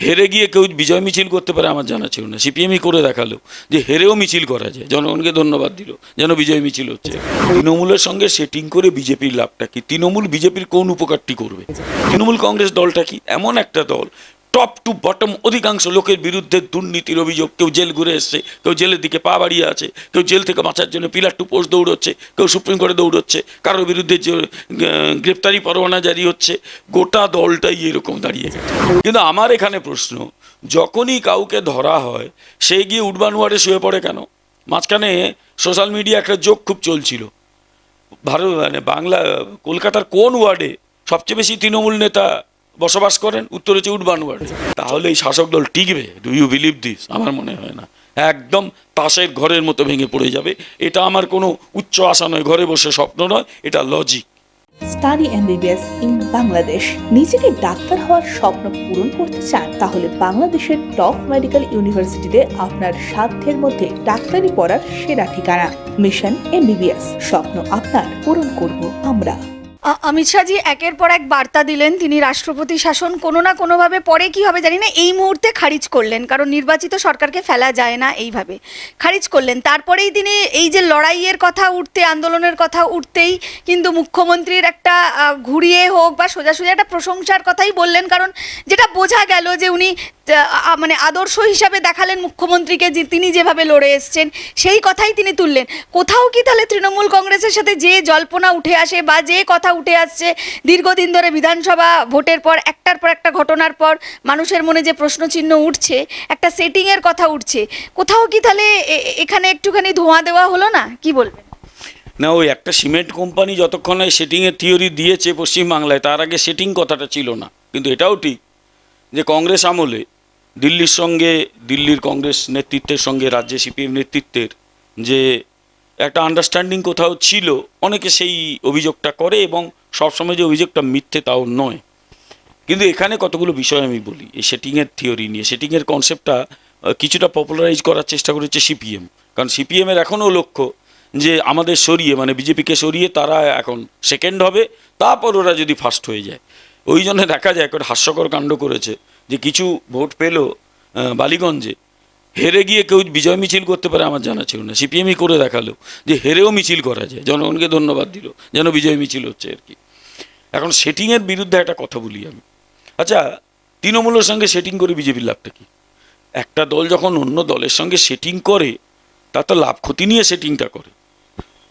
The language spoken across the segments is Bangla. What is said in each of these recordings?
হেরে গিয়ে কেউ বিজয় মিছিল করতে পারে আমার জানা ছিল না। সিপিএমই করে দেখালো যে হেরেও মিছিল করা যায়, জনগণকে ধন্যবাদ দিল যেন বিজয় মিছিল হচ্ছে। তৃণমূলের সঙ্গে সেটিং করে বিজেপির লাভটা কি? তৃণমূল বিজেপির কোন উপকারটি করবে? তৃণমূল কংগ্রেস দলটা কি? এমন একটা দল টপ টু বটম অধিকাংশ লোকের বিরুদ্ধে দুর্নীতির অভিযোগ, কেউ জেল ঘুরে এসছে, কেউ জেলের দিকে পা বাড়িয়ে আছে, কেউ জেল থেকে বাঁচার জন্য পিলার টু পোস্ট দৌড়চ্ছে, কেউ সুপ্রিম কোর্টে দৌড়চ্ছে, কারোর বিরুদ্ধে যে গ্রেপ্তারি পরোয়ানা জারি হচ্ছে। গোটা দলটাই এরকম দাঁড়িয়ে গেছে। কিন্তু আমার এখানে প্রশ্ন, যখনই কাউকে ধরা হয় সে গিয়ে উডবান ওয়ার্ডে শুয়ে পড়ে কেন? মাঝখানে সোশ্যাল মিডিয়া একটা জোক খুব চলছিল, ভারত মানে বাংলা কলকাতার কোন ওয়ার্ডে সবচেয়ে বেশি তৃণমূল নেতা বসবাস করেন? উত্তর হচ্ছে উডবান ওয়ার্ডে। তাহলে এই শাসক দল টিকবে? Do you believe this? আমার মনে হয় না। একদম তাসের ঘরের মতো ভেঙে পড়ে যাবে। এটা আমার কোনো উচ্চ আশা নয়, ঘরে বসে স্বপ্ন নয়, এটা logic. Study MBBS in Bangladesh. নিজেকে ডাক্তার হওয়ার স্বপ্ন পূরণ করতে চান? তাহলে বাংলাদেশের টপ মেডিকেল ইউনিভার্সিটিতে আপনার সাধ্যের মধ্যে ডাক্তারি পড়ার সেরা ঠিকানা। মিশন এমবিবিএস, স্বপ্ন আপনার, পূরণ করব আমরা। অমিত শাহজি একের পর এক বার্তা দিলেন, তিনি রাষ্ট্রপতি শাসন কোনো না কোনোভাবে পরে কি হবে জানি না, এই মুহূর্তে খারিজ করলেন, কারণ নির্বাচিত সরকারকে ফেলা যায় না, এইভাবে খারিজ করলেন। তারপরেই তিনি এই যে লড়াইয়ের কথা উঠতে, আন্দোলনের কথা উঠতেই কিন্তু মুখ্যমন্ত্রীর একটা ঘুরিয়ে হোক বা সোজাসুজি একটা প্রশংসার কথাই বললেন, কারণ যেটা বোঝা গেল যে উনি মানে আদর্শ হিসাবে দেখালেন মুখ্যমন্ত্রীকে, যে তিনি যেভাবে লড়ে এসছেন সেই কথাই তিনি তুললেন। কোথাও কি তাহলে তৃণমূল কংগ্রেসের সাথে যে জল্পনা উঠে আসে বা যে কথা উঠে আসছে দীর্ঘদিন ধরে, বিধানসভা ভোটের পর একটার পর একটা ঘটনার পর মানুষের মনে যে প্রশ্নচিহ্ন উঠছে, একটা সেটিংয়ের কথা উঠছে, কোথাও কি তাহলে এখানে একটুখানি ধোঁয়া দেওয়া হলো না? কি বলবেন? না, ওই একটা সিমেন্ট কোম্পানি যতক্ষণ সেটিংয়ের থিওরি দিয়েছে পশ্চিমবাংলায়, তার আগে সেটিং কথাটা ছিল না। কিন্তু এটাও ঠিক যে কংগ্রেস আমলে দিল্লির সঙ্গে, দিল্লির কংগ্রেস নেতৃত্বের সঙ্গে রাজ্যে সিপিএম নেতৃত্বের যে একটা আন্ডারস্ট্যান্ডিং কোথাও ছিল, অনেকে সেই অভিযোগটা করে, এবং সবসময় যে অভিযোগটা মিথ্যে তাও নয়। কিন্তু এখানে কতগুলো বিষয় আমি বলি এই সেটিংয়ের থিওরি নিয়ে। সেটিংয়ের কনসেপ্টটা কিছুটা পপুলারাইজ করার চেষ্টা করেছে সিপিএম, কারণ সিপিএমের এখনও লক্ষ্য যে আমাদের সরিয়ে, মানে বিজেপিকে সরিয়ে তারা এখন সেকেন্ড হবে, তারপর ওরা যদি ফার্স্ট হয়ে যায়। ওই জন্য দেখা যায় একটা হাস্যকর কাণ্ড করেছে যে কিছু ভোট পেল বালিগঞ্জে, হেরে গিয়ে কেউ বিজয় মিছিল করতে পারে আমার জানা ছিল না। সিপিএমই করে দেখালো যে হেরেও মিছিল করা যায়, জনগণকে ধন্যবাদ দিল যেন বিজয় মিছিল হচ্ছে আর কি। এখন সেটিংয়ের বিরুদ্ধে একটা কথা বলি আমি। আচ্ছা, তৃণমূলের সঙ্গে সেটিং করে বিজেপির লাভটা কি? একটা দল যখন অন্য দলের সঙ্গে সেটিং করে, তা তো লাভ ক্ষতি নিয়ে সেটিংটা করে।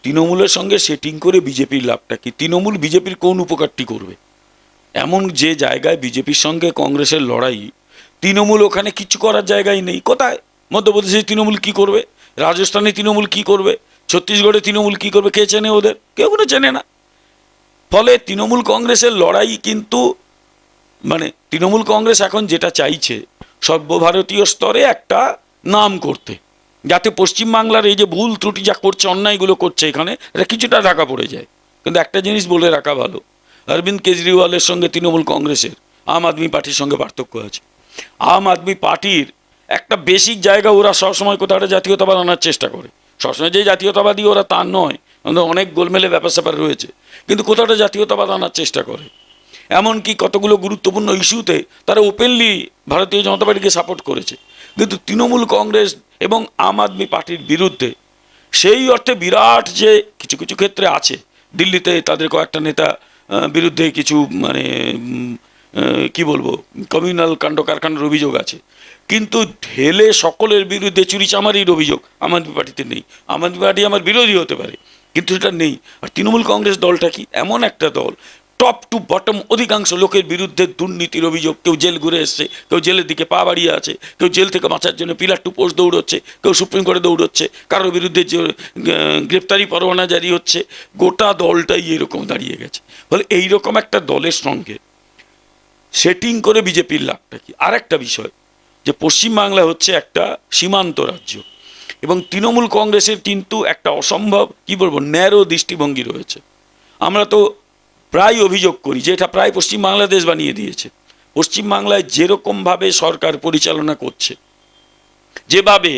তৃণমূলের সঙ্গে সেটিং করে বিজেপির লাভটা কি? তৃণমূল বিজেপির কোন উপকারটি করবে? এমন যে জায়গায় বিজেপির সঙ্গে কংগ্রেসের লড়াই, তৃণমূল ওখানে কিছু করার জায়গায় নেই। কোথায়? মধ্যপ্রদেশে তৃণমূল কি করবে? রাজস্থানে তৃণমূল কি করবে? ছত্তিশগড়ে তৃণমূল কি করবে? কে চেনে ওদের? কেউ কোনো চেনে না। ফলে তৃণমূল কংগ্রেসের লড়াই কিন্তু, মানে তৃণমূল কংগ্রেস এখন যেটা চাইছে সর্বভারতীয় স্তরে একটা নাম করতে, যাতে পশ্চিমবাংলার এই যে ভুল ত্রুটি যা করছে, অন্যায়গুলো করছে, এখানে এটা কিছুটা ঢাকা পড়ে যায়। কিন্তু একটা জিনিস বলে রাখা ভালো, অরবিন্দ কেজরিওয়ালের সঙ্গে তৃণমূল কংগ্রেসের, আম আদমি পার্টির সঙ্গে পার্থক্য আছে। আম আদমি পার্টির একটা বেসিক জায়গা, ওরা সবসময় কোথাও একটা জাতীয়তাবাদ আনার চেষ্টা করে। সবসময় যে জাতীয়তাবাদী ওরা তা নয়, অনেক গোলমেলে ব্যাপার স্যাপার রয়েছে, কিন্তু কোথাও একটা জাতীয়তাবাদ আনার চেষ্টা করে। এমনকি কতগুলো গুরুত্বপূর্ণ ইস্যুতে তারা ওপেনলি ভারতীয় জনতা পার্টিকে সাপোর্ট করেছে। কিন্তু তৃণমূল কংগ্রেস এবং আম আদমি পার্টির বিরুদ্ধে সেই অর্থে বিরাট যে কিছু কিছু ক্ষেত্রে আছে, দিল্লিতে তাদের কয়েকটা নেতা বিরুদ্ধে কিছু মানে কি বলবো, কমিউনাল কাণ্ড কারখানার অভিযোগ আছে, কিন্তু ঢেলে সকলের বিরুদ্ধে চুরিচামারির অভিযোগ আম আদমি পার্টিতে নেই। আম আদমি পার্টি আমার বিরোধী হতে পারে, কিন্তু সেটা নেই। আর তৃণমূল কংগ্রেস দলটা কি? এমন একটা দল টপ টু বটম অধিকাংশ লোকের বিরুদ্ধে দুর্নীতির অভিযোগ, কেউ জেল ঘুরে এসছে, কেউ জেলের দিকে পা বাড়িয়ে আছে, কেউ জেল থেকে বাঁচার জন্য পিলার টু পোস্ট দৌড়চ্ছে, কেউ সুপ্রিম কোর্টে দৌড়চ্ছে, কারোর বিরুদ্ধে যে গ্রেপ্তারি পরোয়ানা জারি হচ্ছে। গোটা দলটাই এরকম দাঁড়িয়ে গেছে। ফলে এইরকম একটা দলের সঙ্গে সেটিং করে বিজেপির লাভটা কি? আর একটা বিষয়, যে পশ্চিমবাংলা হচ্ছে একটা সীমান্ত রাজ্য, এবং তৃণমূল কংগ্রেসের কিন্তু একটা অসম্ভব কি বলবো ন্যারো দৃষ্টিভঙ্গি রয়েছে। আমরা তো প্রায় অভিযোগ করি যে এটা প্রায় পশ্চিম বাংলাদেশ বানিয়ে দিয়েছে। পশ্চিমবাংলায় যেরকমভাবে সরকার পরিচালনা করছে, যেভাবে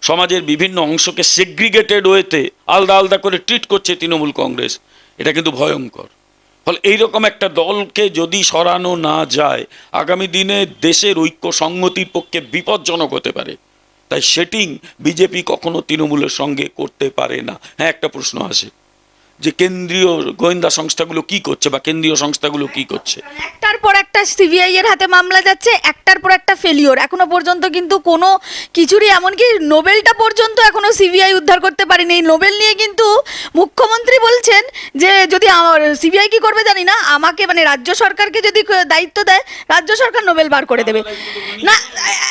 সমাজের বিভিন্ন অংশকে সেগ্রিগেটেড ওয়েতে আলাদা আলাদা করে ট্রিট করছে তৃণমূল কংগ্রেস, এটা কিন্তু ভয়ঙ্কর। ফলে এইরকম একটা দলকে যদি সরানো না যায় আগামী দিনে দেশের ঐক্য সংহতির পক্ষে বিপজ্জনক হতে পারে। তাই সেটিং বিজেপি কখনো তৃণমূলের সঙ্গে করতে পারে না। হ্যাঁ, একটা প্রশ্ন আসে যে কেন্দ্রীয় গোয়েন্দা সংস্থাগুলো কি করছে বা কেন্দ্রীয় সংস্থাগুলো কি করছে। একটার পর একটা সিবিআই এর হাতে মামলা যাচ্ছে, একটার পর একটা ফেলিওর। এখনো পর্যন্ত কিন্তু কোনো কিছুরই, এমনকি নোবেলটা পর্যন্ত এখনো সিবিআই উদ্ধার করতে পারেনি। এই নোবেল নিয়ে কিন্তু মুখ্যমন্ত্রী বলছেন যে যদি আমার সিবিআই কি করবে জানি না, আমাকে মানে রাজ্য সরকারকে যদি দায়িত্ব দেয় রাজ্য সরকার নোবেল বার করে দেবে। না,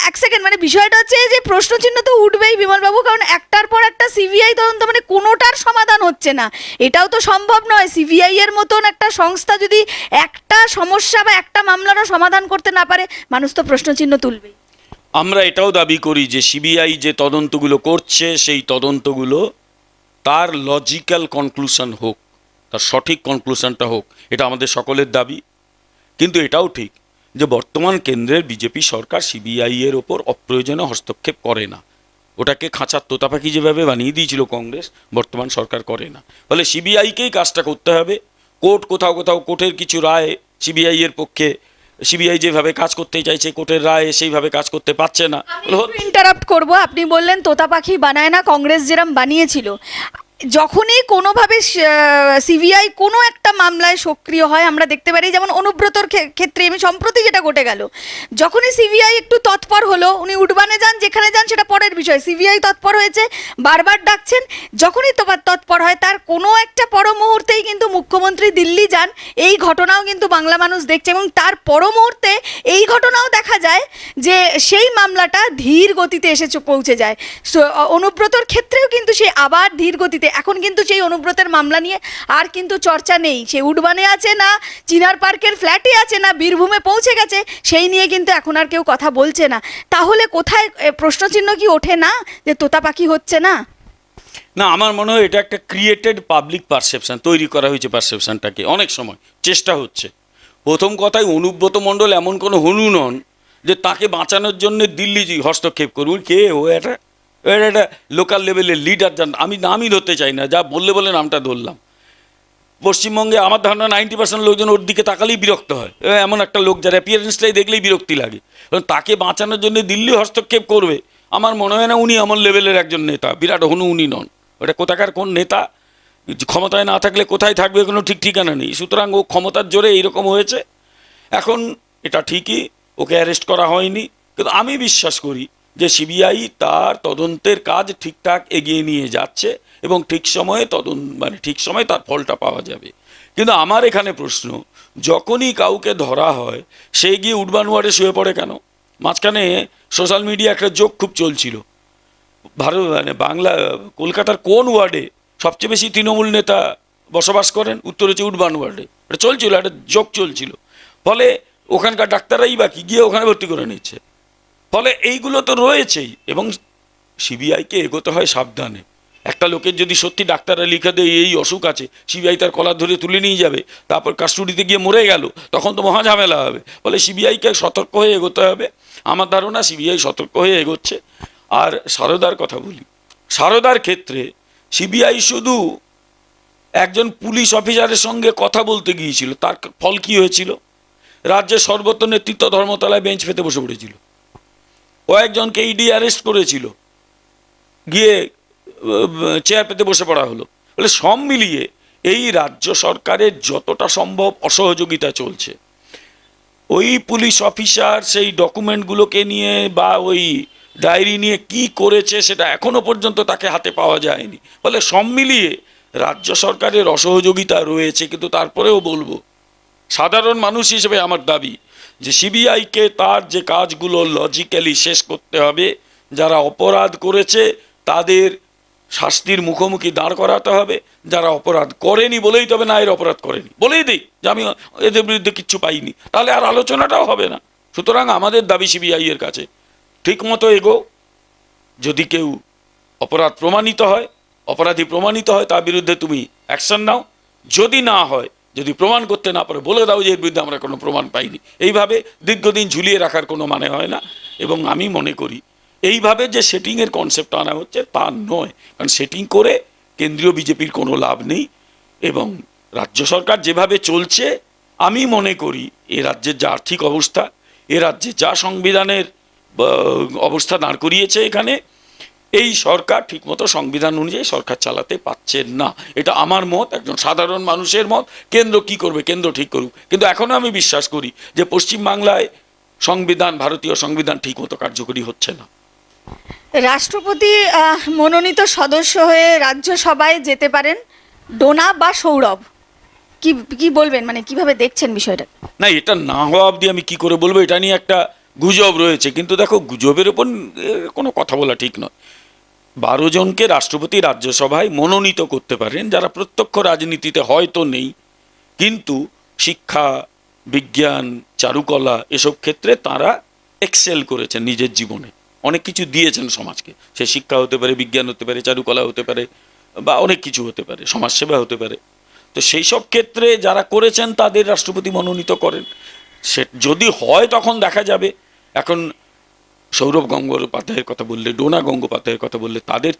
এক সেকেন্ড, মানে বিষয়টা হচ্ছে যে প্রশ্নচিহ্ন তো উঠবেই বিমলবাবু, কারণ একটার পর একটা সিবিআই তদন্ত, মানে কোনোটার সমাধান হচ্ছে না। এটাও তো সম্ভব নয়, সিবিআই এর মতন একটা সংস্থা যদি একটা সমস্যা বা একটা মামলারও সমাধান করতে না পারে, মানুষ তো প্রশ্নচিহ্ন তুলবেই। আমরা এটাও দাবি করি যে সিবিআই যে তদন্তগুলো করছে সেই তদন্তগুলো তার লজিক্যাল কনক্লুশন হোক, তার সঠিক কনক্লুশনটা হোক, এটা আমাদের সকলের দাবি। কিন্তু এটাও ঠিক যে বর্তমান কেন্দ্রের বিজেপি সরকার সিবিআই এর ওপর অপ্রয়োজনীয় হস্তক্ষেপ করে না। ওটাকে খাঁচার তোতা পাখি যেভাবে বানিয়ে দিয়েছিল কংগ্রেস, বর্তমান সরকার করে না। ফলে সিবিআইকেই কাজটা করতে হবে। কোর্ট কোথাও কোথাও কোর্টের কিছু রায় সিবিআই এর পক্ষে, সিবিআই যেভাবে কাজ করতে চাইছে কোর্টের রায় সেইভাবে কাজ করতে পারছে না। ইন্টারাপ্ট করব, আপনি বললেন তোতা পাখি বানায় না, কংগ্রেস যেরম বানিয়েছিল। যখনই কোনোভাবে সিবিআই কোনো একটা মামলায় সক্রিয় হয়, আমরা দেখতে পারি যেমন অনুব্রতর ক্ষেত্রে আমি সম্প্রতি যেটা ঘটে গেল, যখনই সিবিআই একটু তৎপর হলো, উনি উঠবানে যান যেখানে যান সেটা পরের বিষয়, সিবিআই তৎপর হয়েছে, বারবার ডাকছেন, যখনই তৎপর হয় তার কোনো একটা পর মুহূর্তেই কিন্তু মুখ্যমন্ত্রী দিল্লি যান। এই ঘটনাও কিন্তু বাংলা মানুষ দেখছে, এবং তার পর মুহূর্তে এই ঘটনাও দেখা যায় যে সেই মামলাটা ধীর গতিতে এসে পৌঁছে যায়। অনুব্রতর ক্ষেত্রেও কিন্তু সে আবার ধীর গতিতে, এখন কিন্তু সেই অনুব্রতের মামলা নিয়ে আর কিন্তু চর্চা নেই। সে উডবানে আছে না চিনার পার্কের ফ্ল্যাটে আছে না বীরভূমে পৌঁছে গেছে, সেই নিয়ে কিন্তু এখন আর কেউ কথা বলছে না। তাহলে কোথায় প্রশ্নচিহ্ন কি ওঠে না যে তোতা পাখি হচ্ছে না? না, আমার মনে হয় এটা একটা ক্রিয়েটেড পাবলিক পারসেপশন, তৈরি করা হয়েছে পারসেপশনটাকে। অনেক সময় চেষ্টা হচ্ছে। প্রথম কথায় অনুব্রত মণ্ডল এমন কোনো হনু নন যে তাকে বাঁচানোর জন্য দিল্লি হস্তক্ষেপ করুন। কে ও? এটা একটা লোকাল লেভেলের লিডার, আমি নামই ধরতে চাই না, যা বললে বলে নামটা ধরলাম। পশ্চিমবঙ্গে আমার ধারণা 90% লোকজন ওর দিকে তাকালেই বিরক্ত হয়। এমন একটা লোক যার অ্যাপিয়ারেন্সটাই দেখলেই বিরক্তি লাগে। কারণ তাকে বাঁচানোর জন্য দিল্লি হস্তক্ষেপ করবে, আমার মনে হয় না উনি আমার লেভেলের একজন নেতা। বিরাট হনু উনি নন। ওটা কোথাকার কোন নেতা, ক্ষমতায় না থাকলে কোথায় থাকবে কোনো ঠিক ঠিকানা নেই। সুতরাং ও ক্ষমতার জোরে এইরকম হয়েছে। এখন এটা ঠিকই ওকে অ্যারেস্ট করা হয়নি, কিন্তু আমি বিশ্বাস করি যে সিবিআই তার তদন্তের কাজ ঠিকঠাক এগিয়ে নিয়ে যাচ্ছে এবং ঠিক সময়ে ঠিক সময়ে তার ফলটা পাওয়া যাবে। কিন্তু আমার এখানে প্রশ্ন, যখনই কাউকে ধরা হয় সে গিয়ে উডবান ওয়ার্ডে শুয়ে পড়ে কেন? মাঝখানে সোশ্যাল মিডিয়া একটা জোক খুব চলছিল, কলকাতার কোন ওয়ার্ডে সবচেয়ে বেশি তৃণমূল নেতা বসবাস করেন? উত্তর হচ্ছে উডবান ওয়ার্ডে। এটা চলছিল, একটা জোক চলছিল। ফলে ওখানকার ডাক্তাররাই বাকি গিয়ে ওখানে ভর্তি করে নিচ্ছে। ফলে এইগুলো তো রয়েছেই, এবং সিবিআইকে এগোতে হয় সাবধানে। একটা লোকের যদি সত্যি ডাক্তাররা লিখে দেয় এই অসুখ আছে, সিবিআই তার কলার ধরে তুলে নিয়ে যাবে, তারপর কাস্টডিতে গিয়ে মরে গেল, তখন তো মহা ঝামেলা হবে। ফলে সিবিআইকে সতর্ক হয়ে এগোতে হবে। আমার ধারণা সিবিআই সতর্ক হয়ে এগোচ্ছে। আর সারদার কথা বলি, সারদার ক্ষেত্রে সিবিআই শুধু একজন পুলিশ অফিসারের সঙ্গে কথা বলতে গিয়েছিল, তার ফল কি হয়েছিল? রাজ্যের সর্বোচ্চ নেতৃত্ব ধর্মতলায় বেঞ্চ পেতে বসে পড়েছিল। কয়েকজনকে ইডি অ্যারেস্ট করেছিল, গিয়ে চেয়ার পেতে বসে পড়া হলো। বলে সব মিলিয়ে এই রাজ্য সরকারের যতটা সম্ভব অসহযোগিতা চলছে। ওই পুলিশ অফিসার সেই ডকুমেন্টগুলোকে নিয়ে বা ওই ডায়েরি নিয়ে কি করেছে সেটা এখনো পর্যন্ত তাকে হাতে পাওয়া যায়নি। ফলে সব মিলিয়ে রাজ্য সরকারের অসহযোগিতা রয়েছে। কিন্তু তারপরেও বলবো, সাধারণ মানুষ হিসেবে আমার দাবি যে সিবিআইকে তার যে কাজগুলো লজিক্যালি শেষ করতে হবে। যারা অপরাধ করেছে তাদের শাস্তির মুখোমুখি দাঁড় করাতে হবে। যারা অপরাধ করেনি বলেই তবে না এর অপরাধ করেনি বলেই দিই যে আমি এদের বিরুদ্ধে কিচ্ছু পাইনি, তাহলে আর আলোচনাটাও হবে না। সুতরাং আমাদের দাবি সিবিআই এর কাছে ঠিকমতো এগো। যদি কেউ অপরাধ প্রমাণিত হয়, অপরাধী প্রমাণিত হয়, তার বিরুদ্ধে তুমি অ্যাকশন নাও। যদি না হয়, যদি প্রমাণ করতে না পারে, বলে দাও যে এর বিরুদ্ধে আমরা কোনো প্রমাণ পাইনি। এইভাবে দীর্ঘদিন ঝুলিয়ে রাখার কোনো মানে হয় না। এবং আমি মনে করি এইভাবে যে সেটিংয়ের কনসেপ্ট আনা হচ্ছে তা নয়, কারণ সেটিং করে কেন্দ্রীয় বিজেপির কোনো লাভ নেই এবং রাজ্য সরকার যেভাবে চলছে, আমি মনে করি এ রাজ্যের যা আর্থিক অবস্থা, এ রাজ্যে যা সংবিধানের অবস্থা দাঁড় করিয়েছে, এখানে এই সরকার ঠিকমতো সংবিধান অনুযায়ী সরকার চালাতে পারছেন না। এটা আমার মত, একজন সাধারণ মানুষের মত। কেন্দ্র কি করবে, কেন্দ্র ঠিক করুক। কিন্তু এখনো আমি বিশ্বাস করি যে পশ্চিমবাংলায় সংবিধান, ভারতীয় সংবিধান ঠিকমতো কার্যকরী হচ্ছে না। রাষ্ট্রপতি মনোনীত সদস্য হয়ে রাজ্যসভায় যেতে পারেন ডোনা বা সৌরভ, কি কি বলবেন, মানে কিভাবে দেখছেন বিষয়টা? না, এটা না হওয়া অবধি আমি কি করে বলবো? এটা নিয়ে একটা গুজব রয়েছে, কিন্তু দেখো গুজবের ওপর কোনো কথা বলা ঠিক নয়। 12 জনকে রাষ্ট্রপতি রাজ্যসভায় মনোনীত করতে পারেন যারা প্রত্যক্ষ রাজনীতিতে হয়তো নেই, কিন্তু শিক্ষা, বিজ্ঞান, চারুকলা এসব ক্ষেত্রে তারা এক্সেল করেছেন নিজের জীবনে, অনেক কিছু দিয়েছেন সমাজকে। সে শিক্ষা হতে পারে, বিজ্ঞান হতে পারে, চারুকলা হতে পারে, বা অনেক কিছু হতে পারে, সমাজসেবা হতে পারে। তো সেই সব ক্ষেত্রে যারা করেছেন তাদের রাষ্ট্রপতি মনোনীত করেন। সে যদি হয় তখন দেখা যাবে। এখন সৌরভ গঙ্গোপাধ্যায়ের কথা বললে, ডোনা গঙ্গোপাধ্যায়ের কথা বললে, তাদের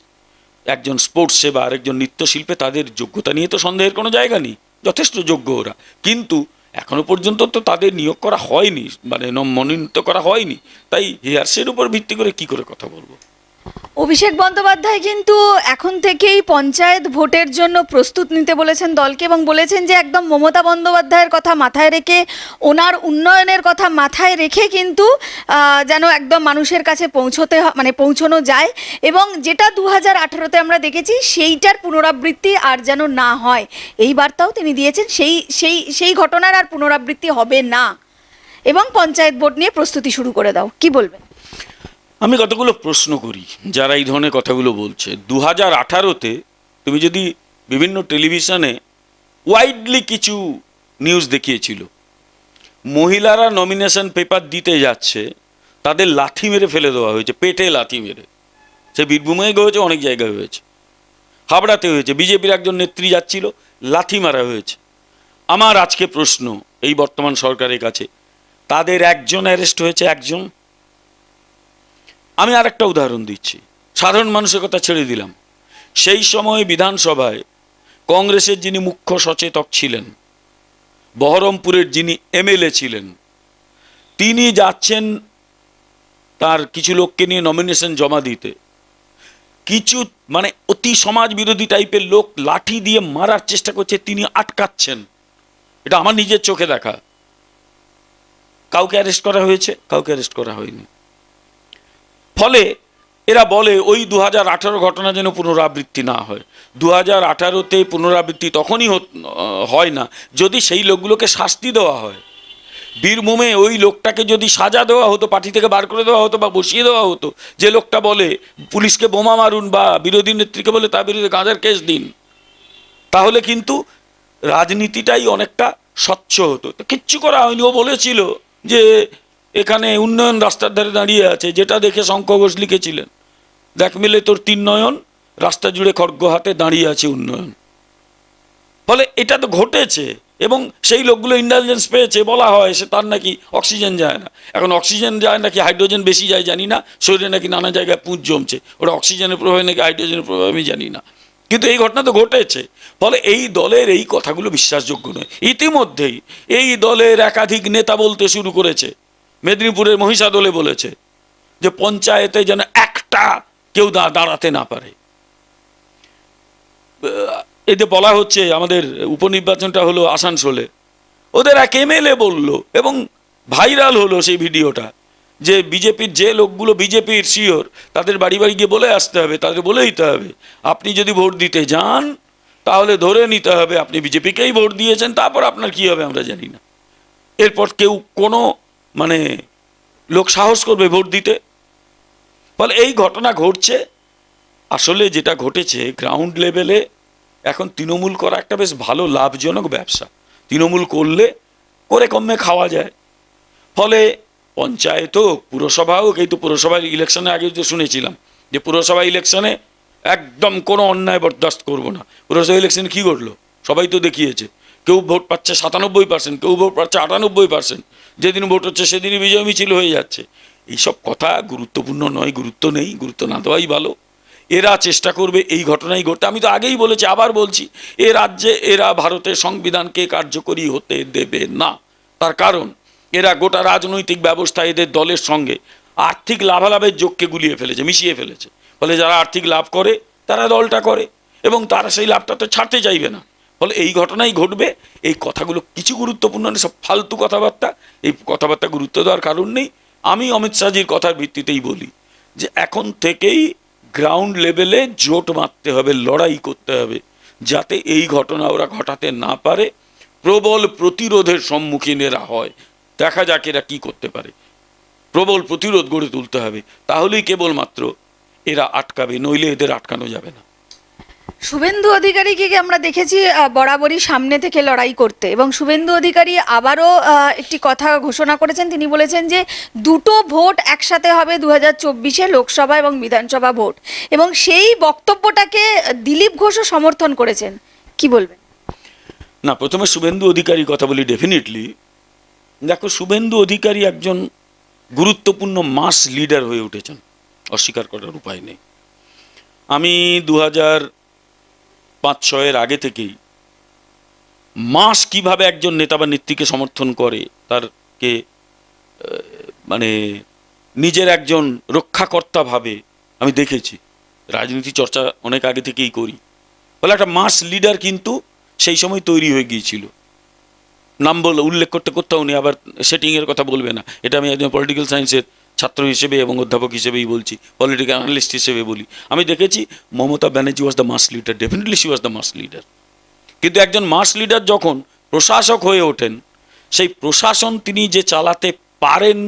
একজন স্পোর্টসে বা আরেকজন নৃত্যশিল্পে তাদের যোগ্যতা নিয়ে তো সন্দেহের কোনো জায়গা নেই, যথেষ্ট যোগ্য ওরা। কিন্তু এখনো পর্যন্ত তো তাদের নিয়োগ করা হয়নি, মানে মনোনীত করা হয়নি। তাই হেয়ারসের উপর ভিত্তি করে কি করে কথা বলবো? অভিষেক বন্দ্যোপাধ্যায় কিন্তু এখন থেকেই পঞ্চায়েত ভোটের জন্য প্রস্তুত নিতে বলেছেন দলকে, এবং বলেছেন যে একদম মমতা বন্দ্যোপাধ্যায়ের কথা মাথায় রেখে, ওনার উন্নয়নের কথা মাথায় রেখে কিন্তু যেন একদম মানুষের কাছে পৌঁছানো যায়, এবং যেটা 2018-তে আমরা দেখেছি সেইটার পুনরাবৃত্তি আর যেন না হয়, এই বার্তাও তিনি দিয়েছেন। সেই ঘটনার আর পুনরাবৃত্তি হবে না, এবং পঞ্চায়েত ভোট নিয়ে প্রস্তুতি শুরু করে দাও। কি বলবেন? আমি কতগুলো প্রশ্ন করি যারা এই ধরনের কথাগুলো বলছে। 2018-তে তুমি যদি বিভিন্ন টেলিভিশনে ওয়াইডলি কিছু নিউজ দেখিয়েছিল, মহিলারা নমিনেশন পেপার দিতে যাচ্ছে, তাদের লাথি মেরে ফেলে দেওয়া হয়েছে, পেটে লাথি মেরে। সে বীরভূমে হয়েছে, অনেক জায়গায় হয়েছে, হাবড়াতে হয়েছে, বিজেপির একজন নেত্রী যাচ্ছিল, লাথি মারা হয়েছে। আমার আজকে প্রশ্ন এই বর্তমান সরকারের কাছে, তাদের একজন অ্যারেস্ট হয়েছে, একজন? আমি আর একটা উদাহরণ দিচ্ছি, সাধারণ মানুষের কথা ছেড়ে দিলাম। সেই সময় বিধানসভায় কংগ্রেসের যিনি মুখ্য সচেতক ছিলেন, বহরমপুরের যিনি এমএলএ ছিলেন, তিনি যাচ্ছেন তার কিছু লোককে নিয়ে নমিনেশন জমা দিতে। কিছু মানে অতি সমাজ বিরোধী টাইপের লোক লাঠি দিয়ে মারার চেষ্টা করছে, তিনি আটকাচ্ছেন। এটা আমার নিজের চোখে দেখা। কাউকে অ্যারেস্ট করা হয়েছে? কাউকে অ্যারেস্ট করা হয়নি। ফলে এরা বলে ওই 2018 ঘটনা যেন পুনরাবৃত্তি না হয়। 2018-তে পুনরাবৃত্তি তখনই হয় না যদি সেই লোকগুলোকে শাস্তি দেওয়া হয়। বীরভূমে ওই লোকটাকে যদি সাজা দেওয়া হতো, পার্টি থেকে বার করে দেওয়া হতো বা বসিয়ে দেওয়া হতো, যে লোকটা বলে পুলিশকে বোমা মারুন বা বিরোধী নেত্রীকে বলে তার বিরুদ্ধে গাঁজার কেস দিন, তাহলে কিন্তু রাজনীতিটাই অনেকটা স্বচ্ছ হতো। তো কিচ্ছু করা হয়নি। ও বলেছিল যে এখানে উন্নয়ন রাস্তার ধারে দাঁড়িয়ে আছে, যেটা দেখে শঙ্খ ঘোষ লিখেছিলেন, দেখ মিলে তোর 3 নয়ন, রাস্তা জুড়ে খড়গ হাতে দাঁড়িয়ে আছে উন্নয়ন। ফলে এটা তো ঘটেছে, এবং সেই লোকগুলো ইন্টেলিজেন্স পেয়েছে। বলা হয় সে তার নাকি অক্সিজেন যায় না। এখন অক্সিজেন যায় নাকি হাইড্রোজেন বেশি যায় জানি না, শরীরে নাকি নানা জায়গায় পুঁজ জমছে, ওটা অক্সিজেনের প্রভাবে নাকি হাইড্রোজেনের প্রভাবে আমি জানি না, কিন্তু এই ঘটনা তো ঘটেছে। ফলে এই দলের এই কথাগুলো বিশ্বাসযোগ্য নয়। ইতিমধ্যেই এই দলের একাধিক নেতা বলতে শুরু করেছে, মেদিনীপুরের মহিষাদলে বলেছে যে পঞ্চায়েতে যেন একটা কেউ দাঁড়াতে না পারে। এতে বলা হচ্ছে আমাদের উপনির্বাচনটা হলো আসানসোলে, ওদের এক এমএলএ বলল এবং ভাইরাল হলো সেই ভিডিওটা, যে বিজেপির যে লোকগুলো বিজেপির শিওর, তাদের বাড়ি বাড়ি গিয়ে বলে আসতে হবে, তাদের বলে দিতে হবে আপনি যদি ভোট দিতে যান তাহলে ধরে নিতে হবে আপনি বিজেপিকেই ভোট দিয়েছেন, তারপর আপনার কি হবে আমরা জানি না। এরপর কেউ কোনো মানে লোক সাহস করবে ভোট দিতে? ফলে এই ঘটনা ঘটছে। আসলে যেটা ঘটেছে গ্রাউন্ড লেভেলে এখন তৃণমূল করা একটা বেশ ভালো লাভজনক ব্যবসা। তৃণমূল করলে করে কমে খাওয়া যায়। ফলে পঞ্চায়েত হোক, পুরসভা হোক, এই তো পুরসভার ইলেকশনে আগে তো শুনেছিলাম যে পুরসভা ইলেকশনে একদম কোনো অন্যায় বরদাস্ত করবো না। পুরসভা ইলেকশনে কী ঘটলো সবাই তো দেখিয়েছে। কেউ ভোট পাচ্ছে 97%, কেউ ভোট পাচ্ছে 98%। যেদিন ভোট হচ্ছে সেদিনই বিজয় মিছিল হয়ে যাচ্ছে। এইসব কথা গুরুত্বপূর্ণ নয়, গুরুত্ব নেই, গুরুত্ব না দেওয়াই ভালো। এরা চেষ্টা করবে এই ঘটনাই ঘটতে। আমি তো আগেই বলেছি, আবার বলছি, এ রাজ্যে এরা ভারতের সংবিধানকে কার্যকরী হতে দেবে না। তার কারণ এরা গোটা রাজনৈতিক ব্যবস্থা এদের দলের সঙ্গে আর্থিক লাভালাভের যোগকে গুলিয়ে ফেলেছে, মিশিয়ে ফেলেছে। ফলে যারা আর্থিক লাভ করে তারা দলটা করে, এবং তারা সেই লাভটা তো ছাড়তে চাইবে না। ফলে এই ঘটনাই ঘটবে। এই কথাগুলো কিছু গুরুত্বপূর্ণ নয়, সব ফালতু কথাবার্তা। এই কথাবার্তা গুরুত্ব দেওয়ার কারণ নেই। আমি অমিত শাহজির কথার ভিত্তিতেই বলি যে এখন থেকেই গ্রাউন্ড লেভেলে জোট মারতে হবে, লড়াই করতে হবে, যাতে এই ঘটনা ওরা ঘটাতে না পারে। প্রবল প্রতিরোধের সম্মুখীন এরা হয়। দেখা যাক এরা কি করতে পারে। প্রবল প্রতিরোধ গড়ে তুলতে হবে, তাহলেই কেবলমাত্র এরা আটকাবে, নইলে এদের আটকানো যাবে না। শুভেন্দু অধিকারীকে আমরা দেখেছি বরাবরই সামনে থেকে লড়াই করতে, এবং শুভেন্দু অধিকারী আবারও একটি কথা ঘোষণা করেছেন। তিনি বলেছেন যে দুটো ভোট একসাথে হবে 2024-এ লোকসভা এবং বিধানসভা ভোট, এবং সেই বক্তব্যটাকে দিলীপ ঘোষও সমর্থন করেছেন। কি বলবেন? না, প্রথমে শুভেন্দু অধিকারীর কথা বলি। ডেফিনেটলি দেখো, শুভেন্দু অধিকারী একজন গুরুত্বপূর্ণ মাস লিডার হয়ে উঠেছেন, অস্বীকার করার উপায় নেই। আমি 2005-06 আগে থেকেই মাস কিভাবে একজন নেতা বা নেত্রীকে সমর্থন করে, তারকে মানে নিজের একজন রক্ষাকর্তা ভাবে আমি দেখেছি। রাজনীতি চর্চা অনেক আগে থেকেই করি। ফলে একটা মাস লিডার কিন্তু সেই সময় তৈরি হয়ে গিয়েছিল। নাম উল্লেখ করতে কোথাও নেই, আবার সেটিংয়ের কথা বলবে না। এটা আমি একজন পলিটিক্যাল সায়েন্সের ছাত্র হিসেবে এবং অধ্যাপক হিসেবেই বলছি, পলিটিক্যাল অ্যানালিস্ট হিসেবে বলি। আমি দেখেছি Mamata Banerjee was the mass leader, definitely she was the mass leader. কিন্তু একজন মাস লিডার যখন প্রশাসক হয়ে ওঠেন, সেই প্রশাসন তিনি যে চালাতে পারেন,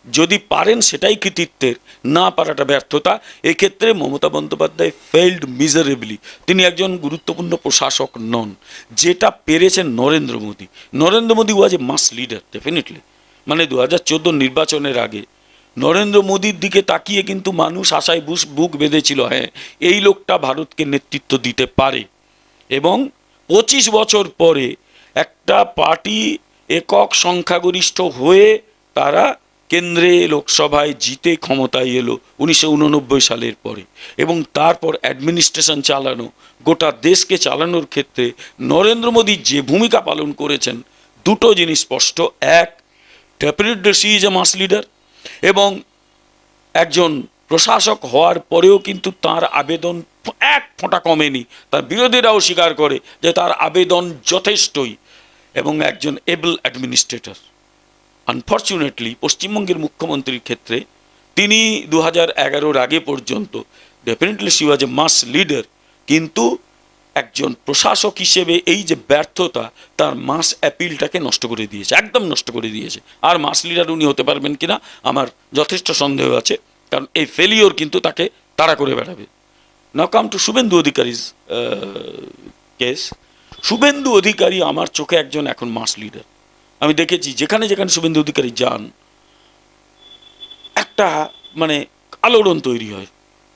যদি পারেন সেটাই কৃতিত্বের, না পারাটা ব্যর্থতা। এক্ষেত্রে মমতা বন্দ্যোপাধ্যায় ফেইল্ড মিজারেবলি। তিনি একজন গুরুত্বপূর্ণ প্রশাসক নন। যেটা পেরেছেন নরেন্দ্র মোদী। নরেন্দ্র মোদী ওয়াজ এ মাস লিডার ডেফিনেটলি। মানে 2014 নির্বাচনের আগে নরেন্দ্র মোদীর দিকে তাকিয়ে কিন্তু মানুষ আশায় বুক বেঁধেছিল, হ্যাঁ এই লোকটা ভারতকে নেতৃত্ব দিতে পারে। এবং 25 বছর পরে একটা পার্টি একক সংখ্যাগরিষ্ঠ হয়ে তারা কেন্দ্রে লোকসভায় জিতে ক্ষমতায় এলো 1989 সালের পরে, এবং তারপর অ্যাডমিনিস্ট্রেশন চালানো, গোটা দেশকে চালানোর ক্ষেত্রে নরেন্দ্র মোদী যে ভূমিকা পালন করেছেন, দুটো জিনিস স্পষ্ট। এক, definitely she is a mass leader, এবং একজন প্রশাসক হওয়ার পরেও কিন্তু তার আবেদন এক ফোঁটা কমেনি। তার বিরোধীরাও স্বীকার করে যে তার আবেদন যথেষ্টই, এবং একজন এবল অ্যাডমিনিস্ট্রেটর। আনফর্চুনেটলি পশ্চিমবঙ্গের মুখ্যমন্ত্রীর ক্ষেত্রে তিনি 2011-র আগে পর্যন্ত definitely she was a mass leader, কিন্তু একজন প্রশাসক হিসেবে এই যে ব্যর্থতা, তার মাস অ্যাপিলটাকে নষ্ট করে দিয়েছে, একদম নষ্ট করে দিয়েছে। আর মাস লিডার উনি হতে পারবেন কিনা আমার যথেষ্ট সন্দেহ আছে, কারণ এই ফেলিওর কিন্তু তাকে তাড়া করে বেড়াবে। Now come to Suvendu Adhikari's case. Suvendu Adhikari আমার চোখে একজন এখন মাস লিডার। আমি দেখেছি যেখানে যেখানে শুভেন্দু অধিকারী যান, একটা মানে আলোড়ন তৈরি হয়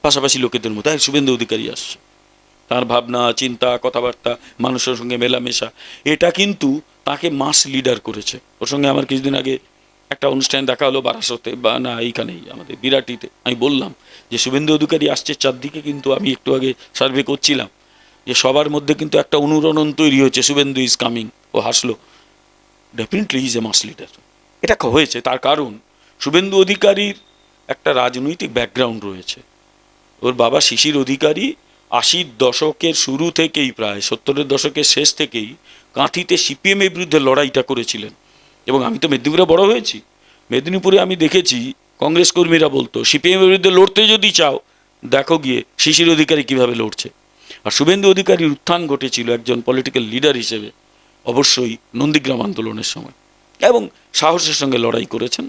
পাশাপাশি লোকেদের মধ্যে, শুভেন্দু অধিকারী আসছে। তার ভাবনা চিন্তা কথাবার্তা, মানুষের সঙ্গে মেলামেশা, এটা কিন্তু তাকে মাস লিডার করেছে। ওর সঙ্গে আমার কিছুদিন আগে একটা অনুষ্ঠান দেখা হলো বারাসতে, বা না এইখানেই আমাদের বিরাটিতে। আমি বললাম যে শুভেন্দু অধিকারী আসছে চারদিকে, কিন্তু আমি একটু আগে সার্ভে করছিলাম যে সবার মধ্যে কিন্তু একটা অনুরণন তৈরি হয়েছে, শুভেন্দু ইজ কামিং। ও হাসলো। Definitely is a mass leader. এটা হয়েছে তার কারণ শুভেন্দু অধিকারীর একটা রাজনৈতিক ব্যাকগ্রাউন্ড রয়েছে। ওর বাবা শিশির অধিকারী 80-র দশকের শুরু থেকেই, প্রায় 70-এর দশকের শেষ থেকেই কাঁথিতে সিপিএমের বিরুদ্ধে লড়াইটা করেছিলেন। এবং আমি তো মেদিনীপুরে বড় হয়েছি, মেদিনীপুরে আমি দেখেছি কংগ্রেস কর্মীরা বলতো সিপিএমের বিরুদ্ধে লড়তে যদি চাও দেখো গিয়ে শিশির অধিকারী কীভাবে লড়ছে। আর শুভেন্দু অধিকারীর উত্থান ঘটেছিল একজন পলিটিক্যাল লিডার হিসেবে অবশ্যই নন্দীগ্রাম আন্দোলনের সময়, এবং সাহসের সঙ্গে লড়াই করেছেন।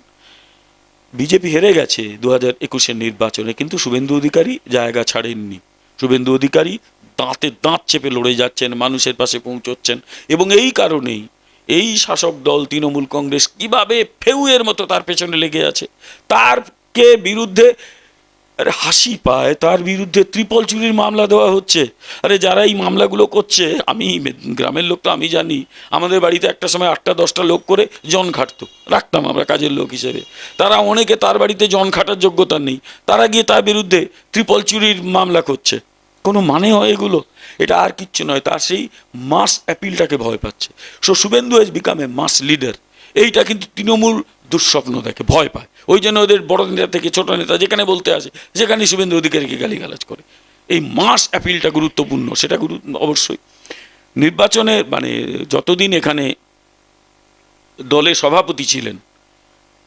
বিজেপি হেরে গেছে 2021-এর নির্বাচনে, কিন্তু শুভেন্দু অধিকারী জায়গা ছাড়েননি। শুভেন্দু অধিকারী দাঁতে দাঁত চেপে লড়ে যাচ্ছেন, মানুষের পাশে পৌঁছচ্ছেন। এবং এই কারণেই এই শাসক দল তৃণমূল কংগ্রেস কিভাবে ফেউয়ের মতো তার পেছনে লেগে আছে, তারকে বিরুদ্ধে আরে হাসি পায়, তার বিরুদ্ধে ত্রিপল চুরির মামলা দেওয়া হচ্ছে। আরে যারা এই মামলাগুলো করছে, আমি গ্রামের লোক তো আমি জানি, আমাদের বাড়িতে একটা সময় 8-10টা লোক করে জন খাটতো, রাখতাম আমরা কাজের লোক হিসেবে। তারা অনেকে তার বাড়িতে জন খাটার যোগ্যতা নেই, তারা গিয়ে তার বিরুদ্ধে ত্রিপল চুরির মামলা করছে। কোনো মানে হয় এগুলো? এটা আর কিচ্ছু নয়, তার সেই মাস অ্যাপিলটাকে ভয় পাচ্ছে। So Suvendu has become a mass leader. এইটা কিন্তু তৃণমূল দুঃস্বপ্ন দেখে, ভয় পায়। ওই জন্য ওদের বড় নেতা থেকে ছোট নেতা যেখানে বলতে আসে সেখানে শুভেন্দু অধিকারীকে গালিগালাজ করে। এই মাস অ্যাপিলটা গুরুত্বপূর্ণ, সেটা অবশ্যই নির্বাচনে মানে যতদিন এখানে দলের সভাপতি ছিলেন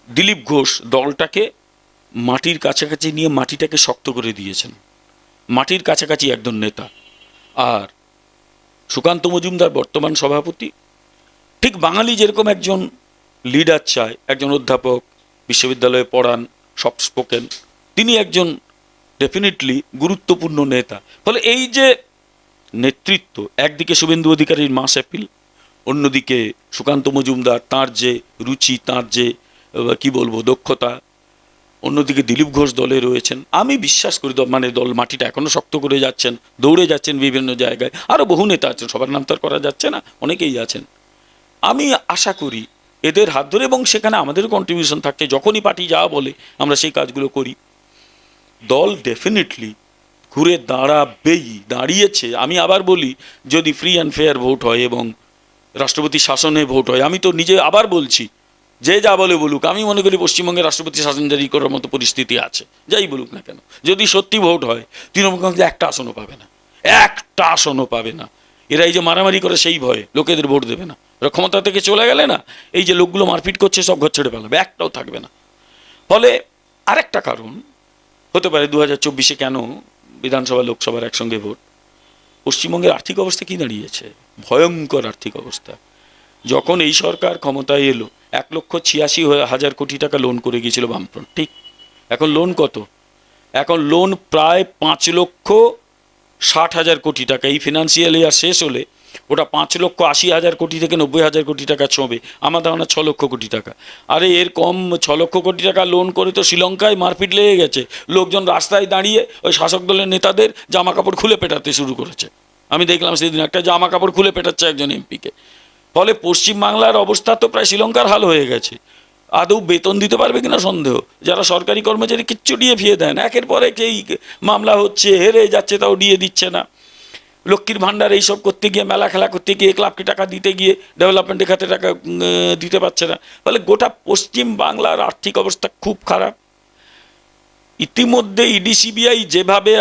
দিলীপ ঘোষ, দলটাকে মাটির কাছাকাছি নিয়ে মাটিটাকে শক্ত করে দিয়েছেন, মাটির কাছাকাছি একজন নেতা। আর সুকান্ত মজুমদার বর্তমান সভাপতি, ঠিক বাঙালি যেরকম একজন লিডার চায়, একজন অধ্যাপক, বিশ্ববিদ্যালয়ে পড়ান, সফট স্পোকেন, তিনি একজন ডেফিনেটলি গুরুত্বপূর্ণ নেতা। ফলে এই যে নেতৃত্ব, একদিকে শুভেন্দু অধিকারীর মাস অ্যাপিল, অন্যদিকে সুকান্ত মজুমদার, তার যে রুচি, তার যে কি বলবো দক্ষতা, অন্যদিকে দিলীপ ঘোষ দলে রয়েছেন। আমি বিশ্বাস করি মানে দল মাটিটা এখনো শক্ত করে যাচ্ছেন, দৌড়ে যাচ্ছেন বিভিন্ন জায়গায়। আরও বহু নেতা আছেন, সবার নাম তো আর করা যাচ্ছে না, অনেকেই আছেন। আমি আশা করি এদের হাত ধরে, এবং সেখানে আমাদের কন্ট্রিবিউশন থাকছে, যখনই পার্টি যা বলে আমরা সেই কাজগুলো করি। দল ডেফিনেটলি ঘুরে দাঁড়িয়েছে। আমি আবার বলি, যদি ফ্রি অ্যান্ড ফেয়ার ভোট হয় এবং রাষ্ট্রপতি শাসনে ভোট হয়, আমি তো নিজে আবার বলছি, যে যা বলে বলুক, আমি মনে করি পশ্চিমবঙ্গে রাষ্ট্রপতি শাসন জারি করার মতো পরিস্থিতি আছে, যাই বলুক না কেন। যদি সত্যি ভোট হয়, তৃণমূল কংগ্রেস একটা আসনও পাবে না, একটা আসনও পাবে না। এরা এই যে মারামারি করে সেই ভয়ে লোকেদের ভোট দেবে না। এরা ক্ষমতা থেকে চলে গেলে না, এই যে লোকগুলো মারপিট করছে সব ঘর ছেড়ে পালাবে, একটাও থাকবে না। ফলে আরেকটা কারণ হতে পারে 2024 কেন বিধানসভা লোকসভার একসঙ্গে ভোট, পশ্চিমবঙ্গের আর্থিক অবস্থা কি দাঁড়িয়েছে? ভয়ঙ্কর আর্থিক অবস্থা। যখন এই সরকার ক্ষমতায় এলো 1,86,000 কোটি টাকা লোন করে গিয়েছিল বামফ্রন্ট, ঠিক? এখন লোন কত? এখন লোন প্রায় 5,60,000 কোটি টাকা। এই ফিনান্সিয়াল ইয়ার শেষ হলে ওটা 5,80,000 কোটি থেকে 90,000 কোটি টাকা ছোঁবে। আমার ধারণা 6 লক্ষ কোটি টাকা। আরে এর কম 6 লক্ষ কোটি টাকা লোন করে তো শ্রীলঙ্কায় মারপিট লেগে গেছে, লোকজন রাস্তায় দাঁড়িয়ে ওই শাসক দলের নেতাদের জামা কাপড় খুলে পেটাতে শুরু করেছে। আমি দেখলাম সেদিন একটা জামা কাপড় খুলে পেটাচ্ছে একজন এমপিকে। ফলে পশ্চিমবাংলার অবস্থা তো প্রায় শ্রীলঙ্কার হাল হয়ে গেছে। আদৌ বেতন দিতে পারবে কিনা সন্দেহ। যারা সরকারি কর্মচারী কিচ্ছু ডিএ ফিয়ে দেন, একের পর এক এই মামলা হচ্ছে, হেরে যাচ্ছে, তাও ডিএ দিচ্ছে না। লক্ষ্মীর ভাণ্ডার এইসব করতে গিয়ে, মেলা খেলা করতে গিয়ে, 1 লাখ টাকা দিতে গিয়ে ডেভেলপমেন্টের খাতে টাকা দিতে পারছে না। ফলে গোটা পশ্চিম বাংলার আর্থিক অবস্থা খুব খারাপ। ইতিমধ্যে ইডি সিবিআই যেভাবে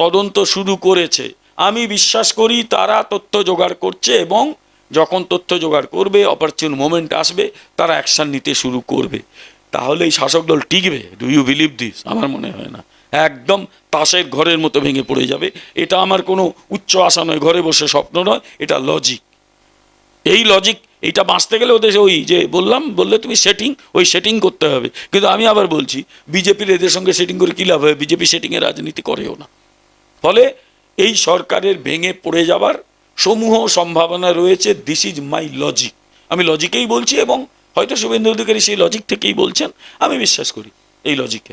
তদন্ত শুরু করেছে, আমি বিশ্বাস করি তারা তথ্য জোগাড় করছে, এবং যখন তথ্য জোগাড় করবে, অপরচুন মোমেন্ট আসবে, তারা অ্যাকশান নিতে শুরু করবে। তাহলে এই শাসক দল টিকবে? Do you believe this? আমার মনে হয় না। একদম তাসের ঘরের মতো ভেঙে পড়ে যাবে। এটা আমার কোনো উচ্চ আশা নয়, ঘরে বসে স্বপ্ন নয়, এটা লজিক। এই লজিক, এইটা বাঁচতে গেলে ওদের ওই যে বললে তুমি ওই সেটিং করতে হবে। কিন্তু আমি আবার বলছি, বিজেপির এদের সঙ্গে সেটিং করে কী লাভ হবে? বিজেপি সেটিংয়ের রাজনীতি করেও না। ফলে এই সরকারের ভেঙে পড়ে যাবার সমূহ সম্ভাবনা রয়েছে। This is my logic. আমি লজিকেই বলছি, এবং হয়তো শুভেন্দু অধিকারী সেই লজিক থেকেই বলছেন। আমি বিশ্বাস করি এই লজিকে।